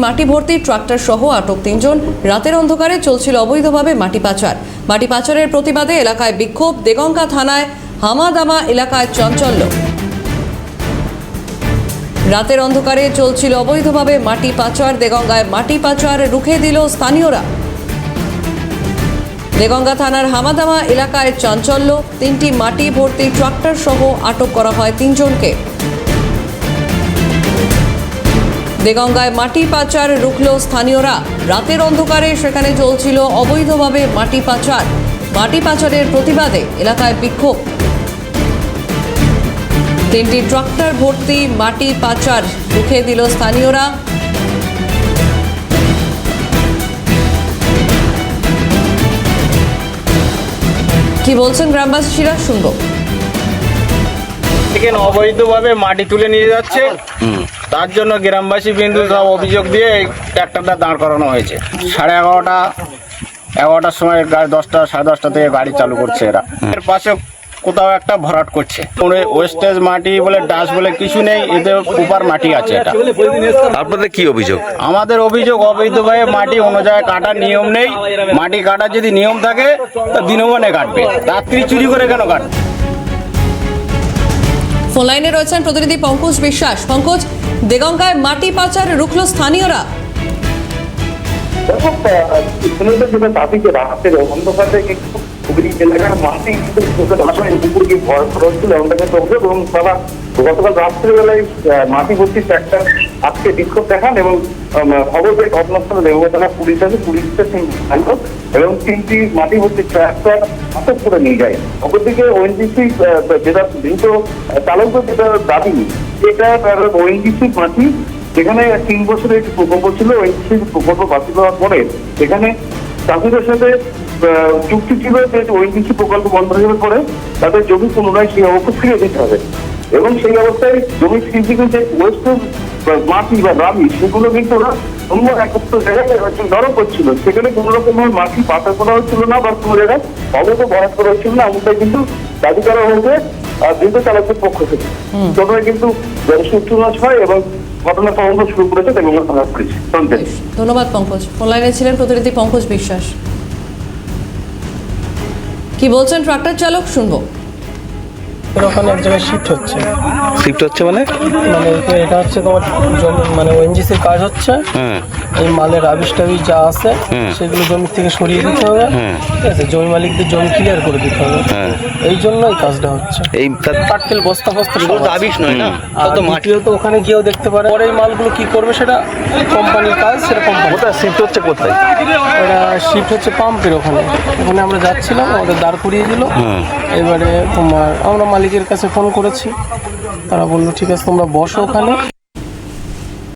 মাটি ভর্তি ট্রাক্টর সহ আটক 3 জন। রাতের অন্ধকারে চলছিল অবৈধভাবে মাটি পাচার। মাটি পাচারের প্রতিবাদে এলাকায় বিক্ষোভ। দেগঙ্গা থানায় হামাদামা এলাকায় চাঞ্চল্য। রাতের অন্ধকারে চলছিল অবৈধভাবে মাটি পাচার। দেগঙ্গায় মাটি পাচার রুখে দিল স্থানীয়রা। দেগঙ্গা থানার হামাদামা এলাকায় চাঞ্চল্য। 3টি মাটি ভর্তি ট্রাক্টর সহ আটক করা হয় 3 জনকে। দেগঙ্গায় মাটি পাচার রুখল স্থানীয়রা। রাতের অন্ধকারে সেখানে চলছিল অবৈধভাবে মাটি পাচার। মাটি পাচারের প্রতিবাদে এলাকায় বিক্ষোভ। 3টি ট্রাক্টর ভর্তি মাটি পাচার রুখে দিল স্থানীয়রা। কি বলছেন গ্রামবাসীরা শুনবো। অবৈধভাবে মাটি তুলে নিয়ে যাচ্ছে, তার জন্য গ্রামবাসী বিন্দু সব অভিযোগ দিয়ে এই ট্রাক্টরটা দাঁড় করানো হয়েছে। 11:30টার সময় 10টা 10:30 থেকে গাড়ি চালু করছে এরা। এর পাশে কোথাও একটা ভরাট করছে। ওয়েস্টেজ মাটি বলে ডাস্ট বলে কিছু নেই, এতে উপার মাটি আছে। এটা আপনাদের কি অভিযোগ? আমাদের অভিযোগ অবৈধভাবে মাটি অন্য জায়গায় কাটার নিয়ম নেই। মাটি কাটার যদি নিয়ম থাকে তা দিনবনে কাটবে, রাত্রি চুরি করে কেন কাটবে? ফোন লাইনে রয়েছেন প্রতিনিধি পঙ্কজ বিশ্বাস। পঙ্কজ, দেগঙ্গায় মাটি পাচার রুখল স্থানীয়রা। যেটা দাবি যে রাতের অন্ধকার থেকে এলাকার মাটি পুকুর গিয়ে ভর হচ্ছিল এবং তারা গতকাল রাত্রিবেলায় মাটি ভর্তি ট্রাক্টর আজকে বিক্ষোভ দেখান এবং খবর পেয়ে ঘটনাস্থলে দেবগা থানা পুলিশ আছে, পুলিশের এবং 3টি মাটি ভর্তি ট্রাক্টর আটক করে নিয়ে যায়। অপরদিকে ওএনজিসি যেটা দ্রুত চালকদের যেটা দাবি, এটা ওএনজিসি মাটি যেখানে 3 বছরের একটি প্রকল্প ছিল, ওএনজিসি প্রকল্প বাতিল হওয়ার পরে এখানে চাষিদের সাথে চুক্তি ছিল যে ওএনজিসি প্রকল্প বন্ধ হয়ে যাওয়ার পরে তাদের জমি পুনরায় সেই অবস্থা ফিরে দিতে হবে এবং সেই অবস্থায় জমি ফিজিক্যাল যে ওয়েস্টেজ মাটি বা দাবি সেগুলো কিন্তু ওরা অন্য একত্র জায়গায় নরম করছিল। সেখানে কোনো রকমের মাটি পাচার করা হচ্ছিল না বা কোনো জায়গায় অবৈধ বরাদ করা হচ্ছিল না, এমনটাই কিন্তু দাবি করা হয়েছে দ্রুত চালকের পক্ষ থেকে। তবে কিন্তু সূত্রনাশ হয় এবং ঘটনা তদন্ত শুরু করেছে দেবগা থানা পুলিশ। ধন্যবাদ পঙ্কজ। ফোন লাইনে ছিলেন প্রতিনিধি পঙ্কজ বিশ্বাস। কি বলছেন ট্রাক্টর চালক শুনবো। ওখানে এক জায়গায় শিফট হচ্ছে মানে এটা হচ্ছে তোমার মানে ওএনজিসির কাজ হচ্ছে। এই মালের রাবিশ টাবিশ যা আছে সেগুলো জমি থেকে সরিয়ে দিতে হবে, ঠিক আছে, জমি মালিকদের জমি ক্লিয়ার করে দিতে হবে। এই জন্য এই কাজটা হচ্ছে। এই পাটকেল বস্তা রাবিশ নয় না, তো মাটিও তো ওখানে গিয়েও দেখতে পারে। পরে এই মালগুলো কি করবে সেটা কোম্পানির কাজ, সেটা কোম্পানি। ওটা শিফট হচ্ছে কোথায়? ওটা শিফট হচ্ছে পাম্পের ওখানে আমরা যাচ্ছিলাম, আমাদের দাঁড় করিয়ে দিল। এবারে তোমার আমরা মালিকের কাছে ফোন করেছি, তারা বললো ঠিক আছে তোমরা বসো ওখানে।